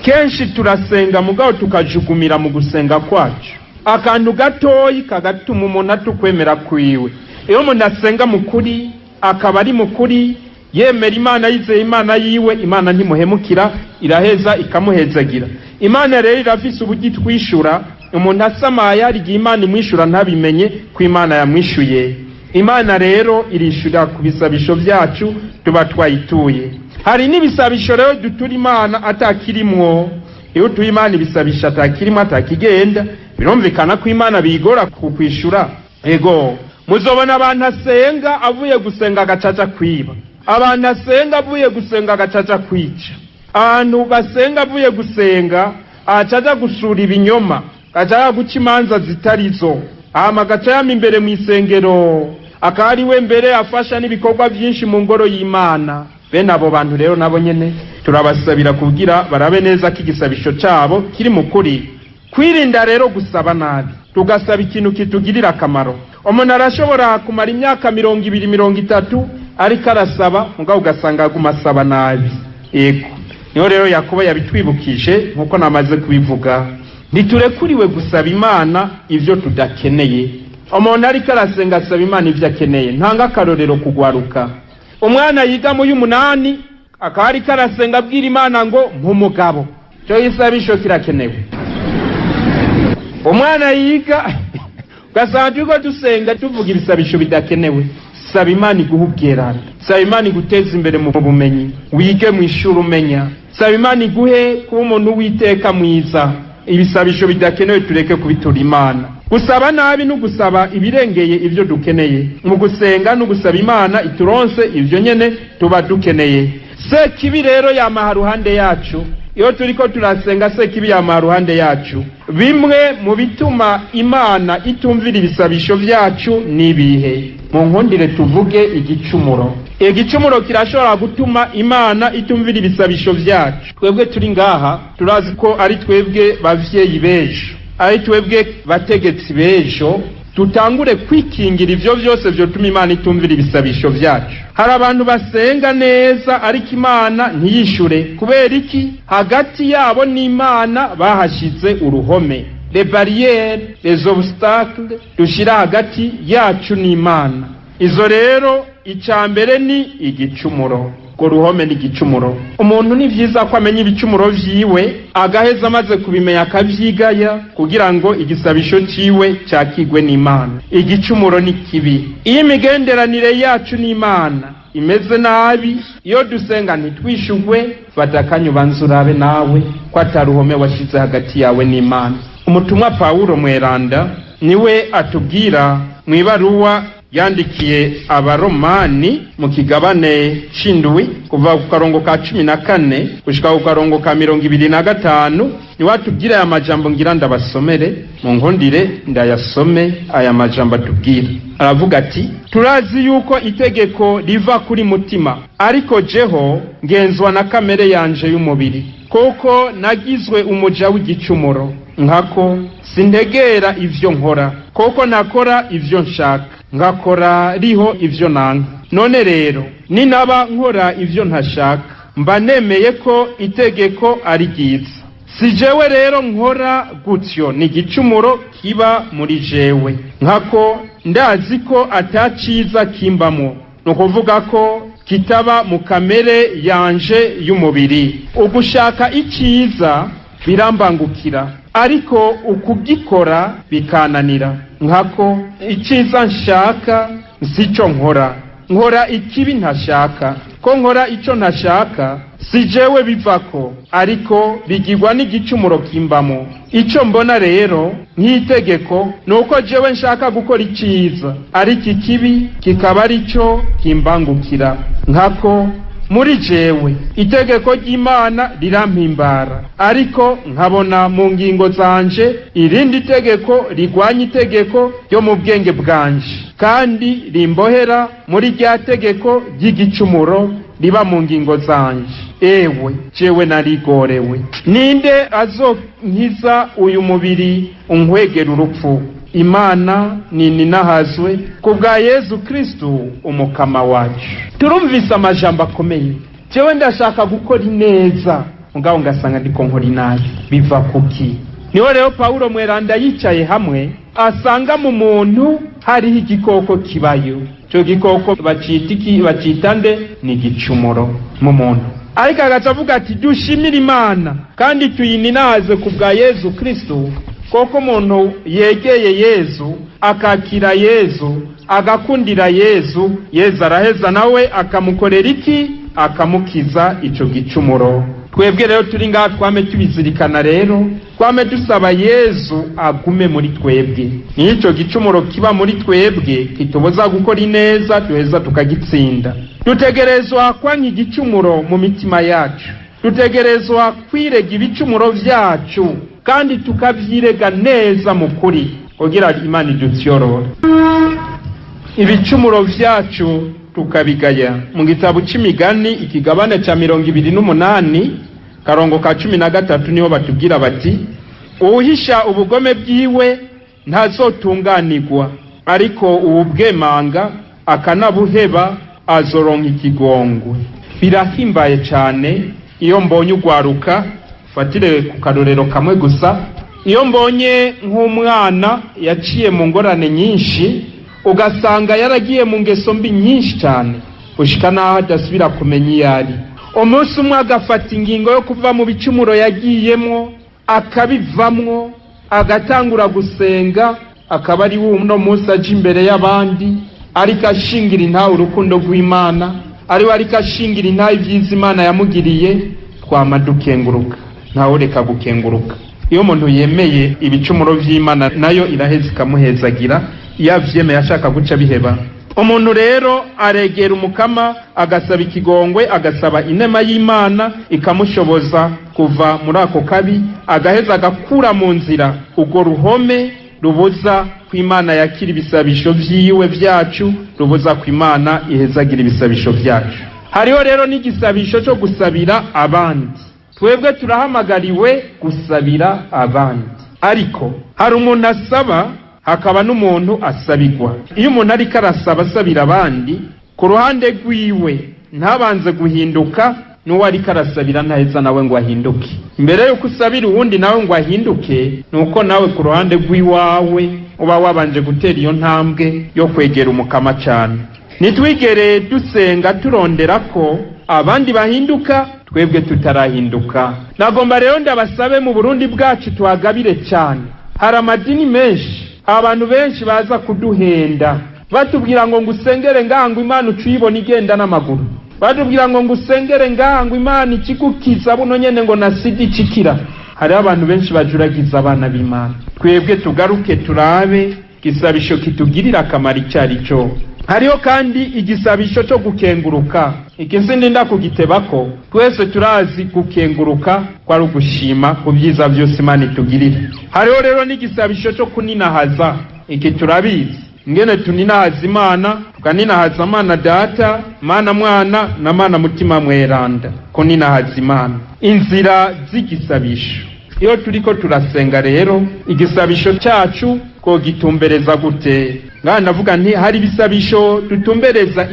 Kenshi turasenga mugabo tukajugumira mu gusenga kwacu, akantu gatoyi kagatuma umuntu atukwemera kwiwe. Iyo umuntu asenga mukuri, akaba ari mukuri, yemera Imana, yizeye Imana yiwe, Imana ntimuhemukira, iraheza ikamuhezagira. Imana rero irafise ubugi twishura. Umuntu asamaye arigiye Imana imwishura ntabimenye ko Imana yamwishuye. Imana rero irishura ku bisabisho byacu tuba twayituye. Hari n'ibisabisho rero dutura Imana atakirimwo. Iyo tuye Imana ibisabisha atakirimo atakigenda, birumvikana ko Imana bigora kukwishura. Ego muzobona abantu asenga avuye gusenga agacaca kwiba, abantu asenga avuye gusenga agacaca kwica, abantu basenga avuye gusenga acaca gusura ibinyoma, acaca guca imanza zitarizo, agaca yama imbere mu isengero, akari we mbere afasha n'ibikorwa byinshi mu ngoro y'Imana. Bene abo bantu rero nabo nyene turabasabira kugira barabe neza ko igisabisho cabo kiri mukuri. Kwirinda rero gusaba nabi, tugasaba ikintu kitugirira akamaro. Umuntu arashobora kumara imyaka 20-30 ariko arasaba mugabo ugasanga agumasaba nabi. Ego niho rero Yakobo yabitwibukije nkuko namaze kubivuga, ntiturekuriwe gusaba Imana ivyo tudakeneye. Umuntu ariko arasenga asaba Imana ivyo akeneye. Ntanga akarorero kugwaruka, umwana yiga mu y'umunani akari karasenga abwira Imana ngo mpumugabo, cyo yisabisho kirakenewe. Umwana yiga ugasanga turiko dusenga tuvuga ibisabisho bidakenewe. Saba Imana iguhubwerana, saba Imana iguteza imbere mu bumenyi, wige mu ishuri umenya, saba Imana iguhe kuba umuntu witeka mwiza. Ibisabisho bidakenewe tureke kubitura Imana. Gusaba nabi no gusaba ibirengeye ivyo dukeneye. Mu gusenga no gusaba Imana ituronse ivyo nyene tuba dukeneye. Se kibi rero yamaha ruhande yacu, iyo turiko turasenga Sekibi yama ruhande yacu. Bimwe mu bituma Imana itumvira ibisabisho vyacu nibihe. Mu nkundire tuvuge igicumuro. Igicumuro kirashobora gutuma Imana itumvira ibisabisho vyacu. Twebwe turi ngaha turazi ko ari twebwe bavyeyi bejo, ari twebwe bategetsi bejo, tutangure kwikingira ivyo vyose vyotuma Imana itumvira ibisabisho vyacu. Hari abantu basenga neza ariko Imana ntiyishure. Kubera iki? Hagati yabo n'Imana bahashize uruhome, les barrières, les obstacles dushira hagati yacu n'Imana. Izo rero icambere ni igicumuro. Ko ruhome ni igicumuro. Umuntu ni vyiza ko amenya ibicumuro vyiwe, agaheza amaze kubimenya akavyigaya kugira ngo igisabisho ciwe cyakigwe n'Imana. Igicumuro ni kibi. Iyo imigenderanire yacu n'Imana imeze nabi, iyo dusenga ntitwishugwe, fata akanyu banzurabe nawe ko ataruhome washize hagati yawe n'Imana. Umutumwa Paulo mweranda niwe atubwira mwibaruwa yandikiye Abaromani mu kigabane c'indwi kuva ku karongo ka 14 gushika ku karongo ka 25, niwe atubwira aya majambo ngira ndabasomere mu nkundire ndayasome aya majambo atubwira. Aravuga ati, turazi yuko itegeko riva kuri mutima, ariko jeho ngenzwa na kamere yanje y'umubiri, kuko nagizwe umuja w'igicumuro, nkako sintegera ivyo nkora, kuko nakora ivyo nshaka, ngakora riho ivyo nanka. None rero ninaba nkora ivyo ntashaka, mba nemeye ko itegeko ari ryiza. Si jewe rero nkora gutyo, ni igicumuro kiba muri jewe, nkako ndazi ko ataciza kimbamo, nukuvuga ko kitaba mu kamere yanje y'umubiri. Ugushaka iciza birambangukira, ariko ukugikora bikananira. Nkako iciza nshaka sico nkora, nkora ikibi ntashaka. Ko nkora ico ntashaka si jewe bivako, ariko bigirwa n'igicumuro kimbamo. Ico mbona rero nk'itegeko nuko jewe nshaka gukora iciza, ariko ikibi kikaba arico kimbangukira. Nkako muri jewe itegeko ry'Imana rirampimbara, ariko nkabona mu ngingo zanje irindi tegeko rigwanya itegeko ryo mu bwenge bwanje, kandi rimbohera muri rya tegeko ry'igicumuro riba mu ngingo zanje. Ewe jewe narigorewe, ninde azonkiza uyu mubiri unkwegera urupfu? Imana ninahazwe kubwa Yesu Kristo umukama wacu. Turumvise amajambo akomeye. Jewe ndashaka gukora ineza, mugabo ngasanga ndiko nkora inabi. Biva kuki? Niho rero Paulo mweranda yicaye hamwe asanga mu muntu hariho igikoko kibayo. Cyo gikoko bacita nde? Ni igicumuro mu muntu. Ariko agacavuga ati dushimira Imana kandi tuyininaze kubwa Yesu Kristo, koko umuntu yegeye Yesu, akakira Yesu, agakundira Yesu, Yesu araheza nawe akamukorera iki? Akamukiza ico gicumuro. Twebwe rero turi ngaha twame tubizirikana rero, twame dusaba Yesu agume muri twebwe. Nico gicumuro kiba muri twebwe kituboza gukora ineza, duheza tukagitsinda. Dutegerezwa kwanka igicumuro mu mitima yacu, dutegerezwa kwirega ibicumuro vyacu, kandi tukavyirega neza mu kuri kugira Imana idutyorora. Ibicumuro vyacu tukabigaya. Mu gitabo c'Imigani ikigabane ca 28 karongo ka 13 niho batubwira bati, uhisha ubugome bwiwe ntazotunganirwa, ariko ubwemanga akanabuheba azoronka ikigongwe. Birahimbaye cyane iyo mbonye ugwaruka, fatire ku karorero kamwe gusa, iyo mbonye nk'umwana yaciye mu ngorane nyinshi, ugasanga yaragiye mu ngeso mbi nyinshi cyane, ushika naho adasubira kumenya iyari. Umunsi umwe agafata ingingo yo kuva mu bicumuro yagiyemo, akabivamwo, agatangura gusenga, akaba ari uno munsi aje imbere y'abandi, ariko ashingira intahe urukundo rw'Imana, ariko ashingira intahe ibyiza Imana yamugiriye. Twama dukenguruka, ntawe reka gukenguruka. Iyo umuntu yemeye ibicumuro vy'Imana nayo iraheza ikamuhezagira, iyo avyemeye ashaka guca biheba. umuntu rero aregera umukama agasaba ikigongwe, agasaba inema y'Imana ikamushoboza kuva muri ako kabi, agaheza agakura mu nzira urwo ruhome rubuza ko Imana yakira ibisabisho vyiwe vyacu, rubuza ko Imana ihezagira ibisabisho vyacu. Hariho rero n'igisabisho cyo gusabira abandi. Twebwe turahamagariwe gusabira abandi, ariko hari umuntu asaba hakaba n'umuntu asabirwa. Iyo umuntu ariko asabira abandi, ku ruhande rwiwe ntabanze guhinduka, n'uwo ariko arasabira ntaheza nawe ngo ahinduke. Mbere yuko usabira uwundi nawe ngo ahinduke, nuko nawe ku ruhande rw'iwawe uba wabanje gutera iyo ntambwe yo kwegera umukama cyane. Nitwigere dusenga turondera ko abandi bahinduka, twebwe tutarahinduka. Nagomba rero ndabasabe mu Burundi bwacu tuhagabire cyane. Hari amadini menshi, abantu benshi baza kuduhenda batubwira ngo ngusengere ngahango Imana ucuyibona igenda n'amaguru, batubwira ngo ngusengere ngahango Imana ikigukiza buno nyene ngo nasidi cikira. Hari abantu benshi bajuragiza abana b'Imana. Twebwe tugaruke turabe gisabisho kitugirira akamaro icyari cyo. Hariho kandi igisabisho cyo gukenguruka. Ikizindi ndakugitebako, twese turazi gukenguruka kwa rugushima ku byiza byose Imana itugirira. Hariho rero n'igisabisho cyo kuninahaza. Iki turabizi ngene tuninahaza Imana, tukaninahaza Mana Data, Mana Mwana na Mana Mutima Mweranda. Kuninahaza Imana inzira z'igisabisho. Iyo turiko turasenga rero igisabisho cyacu ko gitumbereza gute? Ngana navuga nti hari bisabisho dutumbereza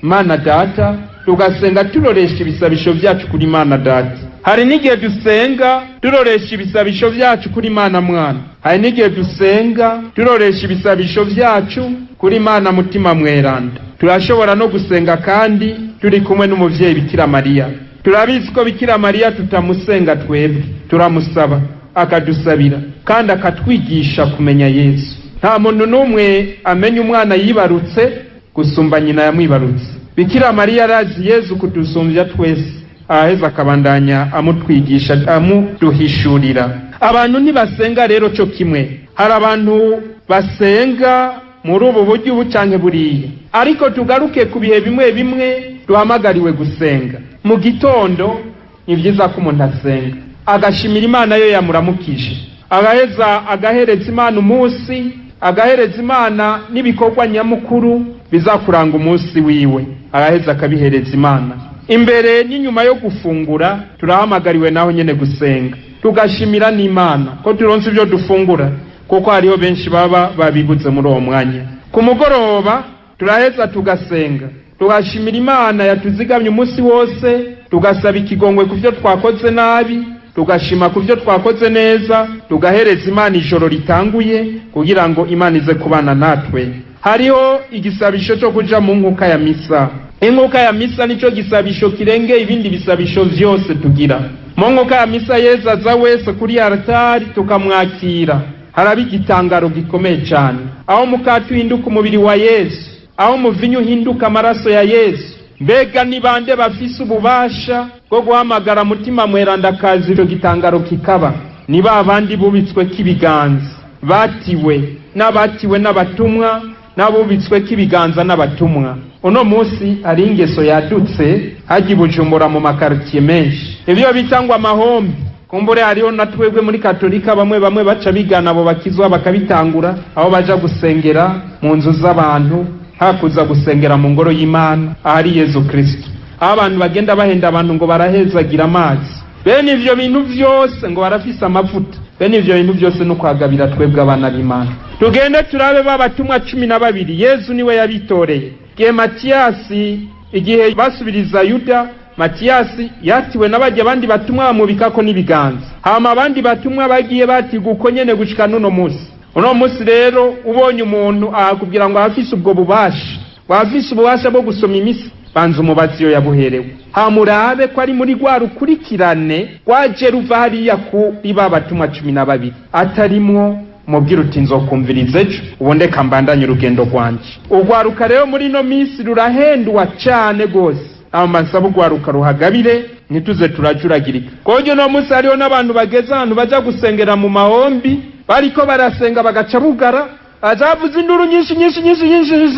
Imana Data, tugasenga turoresha ibisabisho byacu kuri Imana Data. Hari n'igihe dusenga turoresha ibisabisho byacu kuri Imana Mwana. Hari n'igihe dusenga turoresha ibisabisho byacu kuri Imana Mutima Mweranda. Turashobora no gusenga kandi turi kumwe n'umuvyeyi Bikira Mariya. Turabizi ko Bikira Mariya tutamusenga twebwe, turamusaba akadusabira kandi akatwigisha kumenya Yesu. Nta muntu n'umwe amenya umwana yibarutse gusumba nyina yamwibarutse. Bikira Mariya arazi Yesu kudusumbya twese, aheza akabandanya amutwigisha, amuduhishurira. Abantu ntibasenga rero cyo kimwe. Hari abantu basenga muri ubu buryo ubu canke buriya, ariko tugaruke ku bihe bimwe bimwe duhamagariwe gusenga. Mu gitondo ni byiza ko umuntu asenga agashimira Imana yo yamuramukije, agaheza agahereza Imana umunsi, agahereza Imana n'ibikorwa nyamukuru bizakuranga umunsi wiwe, agaheza akabihereza Imana. Imbere n'inyuma yo gufungura turahamagariwe naho nyene gusenga, tugashimira n'Imana ko turonse ibyo dufungura, kuko hariho benshi baba babibuze muri uwo mwanya. Ku mugoroba turaheza tugasenga, tugashimira Imana yatuzigamye umunsi wose, tugasaba ikigongwe ku byo twakoze nabi, tugashima ku byo twakoze neza, tugahereza Imana ijoro ritanguye kugira ngo Imana ize kubana natwe. Hariho igisabisho cyo kuja mu nkuka ya misa. Inkuka ya misa nico gisabisho kirenge ibindi bisabisho vyose tugira. Mu nkuka ya misa Yesu aza wese kuri altari tukamwakira. Harabi igitangaro gikomeye cyane, aho mukati uhinduka umubiri wa Yesu, aho muvinyu uhinduka amaraso ya Yesu. Mbega ni bande bafise ububasha bwo guhamagara Mutima Mweranda kazi icyo gitangaro kikaba? Ni ba bandi bubitswe k'ibiganza, batiwe n'abatumwa, n'abubitswe k'ibiganza n'abatumwa. Uno munsi ari ingeso yadutse haji Bujumbura mu makartier menshi, ibyo bitangwa amahombi. Kumbure hariho na twebwe muri Katolika bamwe baca bigana abo bakizwa bakabitangura, aho baja gusengera mu nzu z'abantu, hakuza gusengera mu ngoro y'Imana ahari Yesu Kristo. Abantu bagenda bahenda abantu ngo barahezagira amazi, bene ivyo bintu vyose ngo barafise amavuta, bene ivyo bintu byose no kwagabira twebwe abana b'Imana. Tugende turabe babatumwa 12, Yesu niwe yabitoreye. Gihe Matiyasi, igihe basubiriza Yuda, Matiyasi yatiwe n'abajya abandi batumwa bamubikako n'ibiganza, hama abandi batumwa bagiye batiguko nyene gushika nuno munsi. Uno munsi rero ubonye umuntu akubwira ngo afise ubwo bubasha, wafise ububasha bwo gusoma imisi, banza umubazi yo yabuherewe, hamurabe ko ari muri rwa rukurikirane rwaje ruva hariya ku riba batumwa 12, atarimwo mubwira uti nzokumviriza ejo ubundi kambandanye urugendo rwanje. Urwaruka rero muri no minsi rurahendwa cyane gose, amansaba urwaruka ruhagabire nituze turajuragirika. Kojo no munsi hariho n'abantu bageze ahantu baja gusengera mu mahombi, bariko barasenga bagaca bugara, azavuza induru nyinshi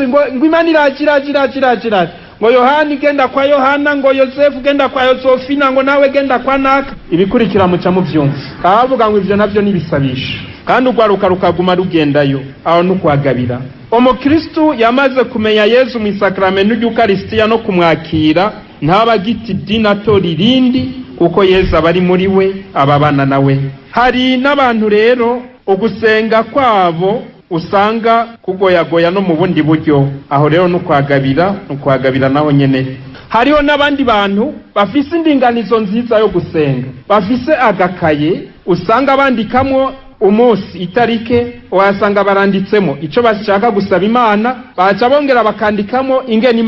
ngo Imana irakira ngo Yohani genda kwa Yohana, ngo Yosefu genda kwa Yosefina, ngo nawe genda kwa naka. Ibikurikira muca mu vyumva avuga ngo ivyo navyo nibisabisha, kandi ugwaruka rukaguma rugendayo aho nukwagabira. Umukristu yamaze kumenya Yesu mu sakramento ry'Ukaristiya no kumwakira, ntabagiti dinatori rindi, kuko Yesu abari muri we, ababana nawe. Hari n'abantu rero ugusenga kwabo usanga kugoyagoya no mu bundi buryo, aho rero nukwagabira naho nyene. Hariho n'abandi bantu bafise indinganizo nziza yo gusenga, bafise agakaye usanga bandikamwo umunsi, itarike, wasanga baranditsemo ico bashaka gusaba Imana, baca bongera bakandikamo ingene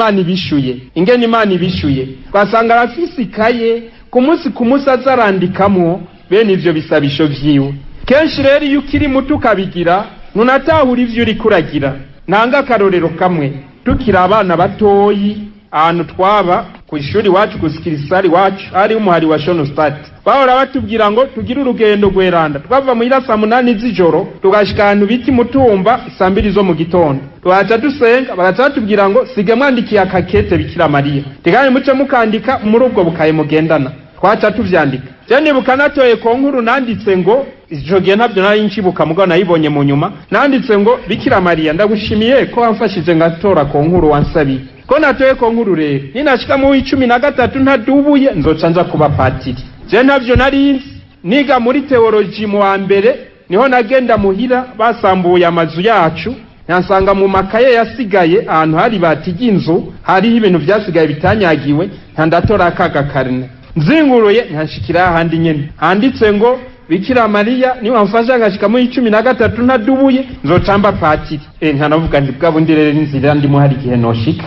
Imana ibishuye, basanga bafise ikaye ku munsi azarandikamo bene ivyo bisabisho vyiwe. Kenshi rero iyo ukiri muto ukabigira, nunatahura ivyo uri kuragira. Nanga akarorero kamwe, tukiri abana batoyi, ahantu twaba ku ishuri wacu kusikirisari wacu ari umuhari wa Shonostat, bahora batubwira ngo tugire urugendo gweranda, twava muhira saa 8 z'ijoro tugashika ahantu biti Mutumba saa 2 zo mu gitondo, tuhaca dusenga, bagaca batubwira ngo sige mwandikiye akakete Bikira Mariya, teganye muce mukandika muri ubwo bukaye mugendana. Twaca tuvyandika. Je nibuka natoye ko nkuru nanditse ngo ijo gihe ntabyo nari nshibuka, mugabo nayibonye mu nyuma, nanditse ngo Bikira Mariya ndagushimiye ko wamfashije ngatora ko nkuru wansabiye, ko natoye ko nkuru rero ninashika mu 13 ntadubuye nzoca nza kuba patiri. Je ntabyo nari niga muri theology mu wa mbere, niho nagenda muhira basambuye amazu yacu, nyansanga mu makaye yasigaye ahantu hari batigi inzu, hari ibintu byasigaye bitanyagiwe, ntandatora akaga karne nzinguruye nkanshikira ahandi nyene handitse ngo Bikira Mariya ni wamfasha ngashika mu 13 ntadubuye nzocamba patiri. Nkanavuga ndi bwa bundi rero inzira ndimo hari gihe noshika.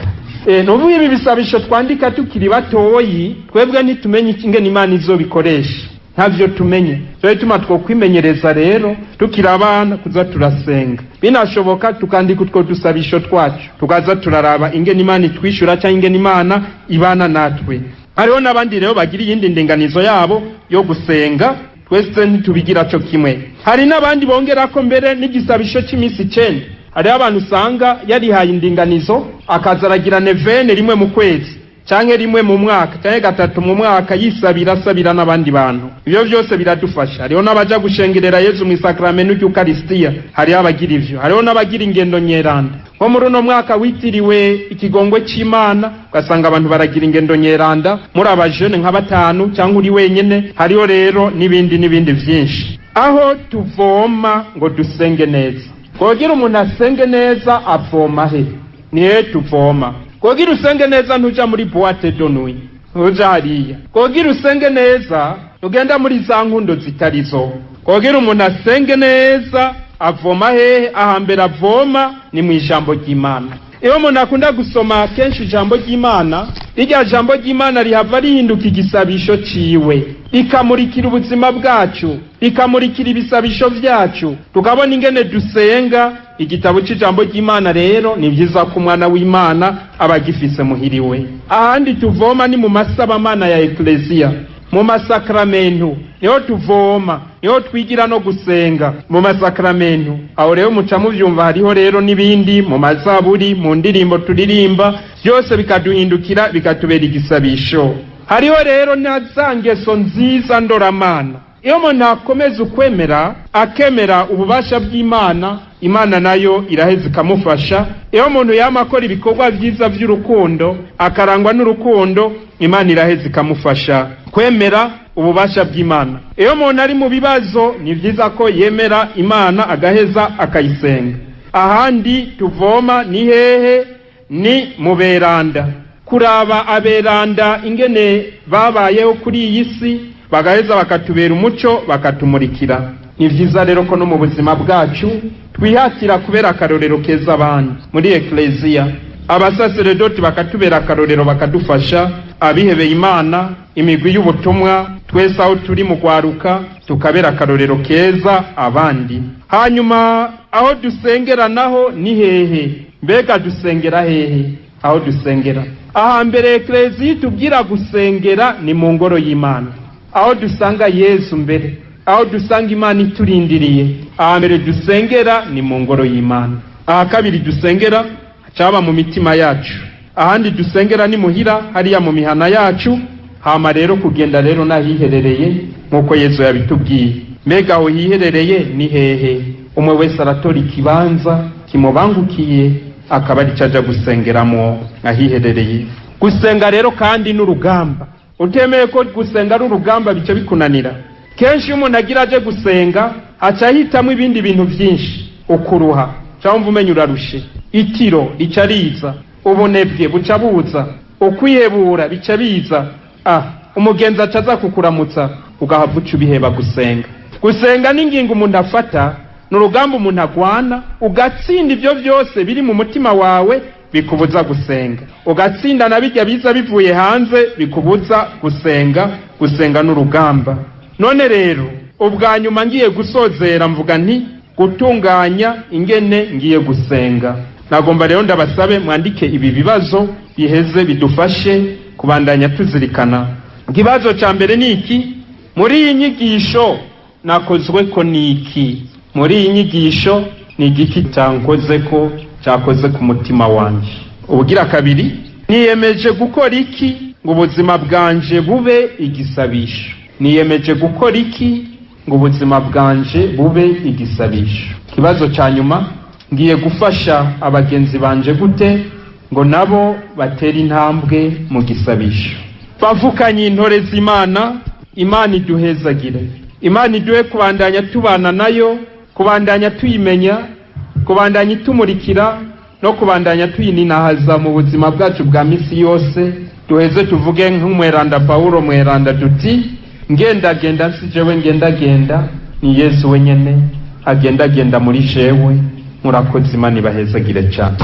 Novuye ibi bisabisho twandika tukiri batoyi, twebwe nitumenye ingene Imana izobikoresha, ntavyo tumenye. Cyo bituma twokwimenyereza rero tukiri abana kuza turasenga, binashoboka tukandika utwo dusabisho twacu, tukaza turaraba ingene Imana itwishura cyangwa ingene Imana ibana natwe. Hariho n'abandi rero bagira iyindi ndinganizo yabo yo gusenga, twese ntitubigira cyo kimwe. Hari n'abandi bongera ko mbere n'igisabisho cy'imisi 9. Hari abantu usanga yarihaye indinganizo akazaragira nevene rimwe mu kwezi canke rimwe mu mwaka canke gatatu mu mwaka, yisabira n'abandi bantu. Ibyo byose biradufasha. Hariho n'abaja gushengerera Yesu mu sakramento y'Ukaristiya, hari abagira ivyo. Hariho n'abagira ingendo nyeranda. Ko muri uno mwaka witiriwe ikigongwe c'Imana, ugasanga abantu baragira ingendo nyeranda, muri abajene nka 5 cyangwa uri wenyene. Hariho rero n'ibindi vyinshi. Aho tuvoma ngo dusenge neza. Kogira umuntu asenge neza avoma he? Nihe tuvoma. Kogira usenge neza ntuja muri boîte de nuit, uja hariya. Kogira usenge neza ugenda muri za nkundo zitarizo. Kogira umuntu asenge neza avoma hehe? Ahambere avoma ni mu ijambo ry'Imana. Iyo umuntu akunda gusoma kenshi ijambo ry'Imana, irya jambo ry'Imana rihava rihinduka igisabisho ciwe, rikamurikira ubuzima bwacu, rikamurikira ibisabisho vyacu, tukabona ingene dusenga. Igitabo c'ijambo ry'Imana rero ni byiza ko umwana w'Imana abagifise muhiriwe. Ahandi tuvoma ni mu masabamana ya Ecclesia, mu masakramento niho tuvoma, niho twigira no gusenga mu masakramento. Aho rero muca muvyumva hariho rero n'ibindi mu mazaburi, mu ndirimbo turirimba, byose bikaduhindukira bikatubera igisabisho. Hariho rero nazangeso nziza ndoramana. Iyo umuntu akomeza ukwemera, akemera ububasha bw'Imana, Imana nayo iraheza ikamufasha. Iyo umuntu yama akora ibikorwa byiza by'urukundo, akarangwa n'urukundo, Imana iraheza ikamufasha kwemera ububasha bw'Imana. Iyo umuntu ari mu bibazo, ni byiza ko yemera Imana agaheza akayisenga. Ahandi tuvoma ni hehe? Ni mu beranda. Kuraba aberanda ingene babayeho kuri iyi si, bagaheza bakatubera umuco, bakatumurikira. Ni vyiza rero ko no mu buzima bwacu twihatira kubera akarorero keza abandi. Muri Ecclesia abasaseredoti bakatubera akarorero, bakadufasha. Abihebeye Imana, imigwi y'ubutumwa, twese aho turi mu gwaruka tukabera akarorero keza abandi. Hanyuma aho dusengera naho ni hehe? Mbega dusengera hehe? Aho dusengera, ahambere Ecclesia tubwira gusengera ni mu ngoro y'Imana, aho dusanga Yesu mbere, aho dusanga Imana iturindiriye. Aha mbere dusengera ni mu ngoro y'Imana, aha kabiri dusengera cyaba mu mitima yacu, ahandi dusengera ni muhira hariya mu mihana yacu. Hama rero kugenda rero nahiherereye nkuko Yesu yabitubwiye. Mbega aho hiherereye ni hehe? Umwe wese aratora ikibanza kimubangukiye akaba ari caja gusengeramo ahiherereye. Gusenga rero kandi n'urugamba. Utemeye ko gusenga ari urugamba bice bikunanira. Kenshi umuntu agira aje gusenga aca hitamwe ibindi bintu byinshi, ukuruha cyangwa umenya urarushe, itiro rica riza, ubunebwe buca buza, ukwihebura bica biza, umugenzi acaza kukuramutsa ugahava uca ubiheba gusenga. Gusenga n'ingingo umuntu afata, n'urugamba umuntu agwana, ugatsinda ibyo byose biri mu mutima wawe bikubuza gusenga, ugatsinda na bijya biza bivuye hanze bikubuza gusenga. Gusenga n'urugamba. None rero ubwa nyuma ngiye gusozera mvuga nti gutunganya ingene ngiye gusenga. Nagomba rero ndabasabe mwandike ibi bibazo biheze bidufashe kubandanya tuzirikana. Ikibazo ca mbere ni iki? Muri iyi nyigisho nakozwe ko niki? Muri iyi nyigisho ni igiki cyankoze ko cyakoze ku mutima wanje? Ubugira kabiri, niyemeje gukora iki ngo ubuzima bwanje bube igisabisho? Niyemeje gukora iki ngo ubuzima bwanje bube igisabisho? Kibazo ca nyuma, ngiye gufasha abagenzi banje gute ngo nabo batera intambwe mu gisabisho? Bavukanye intore z'Imana, Imana iduhezagire, Imana iduhe kubandanya tubana nayo, kubandanya tuyimenya, kubandanya itumurikira no kubandanya tuyininahaza mu buzima bwacu bwa misi yose. Duheze tuvuge nk'umweranda Paulo mweranda duti, ngendagenda nsijewe ngendagenda, ni Yesu wenyene agendagenda muri jewe. Murakoze, Imana ibahezagire cyane.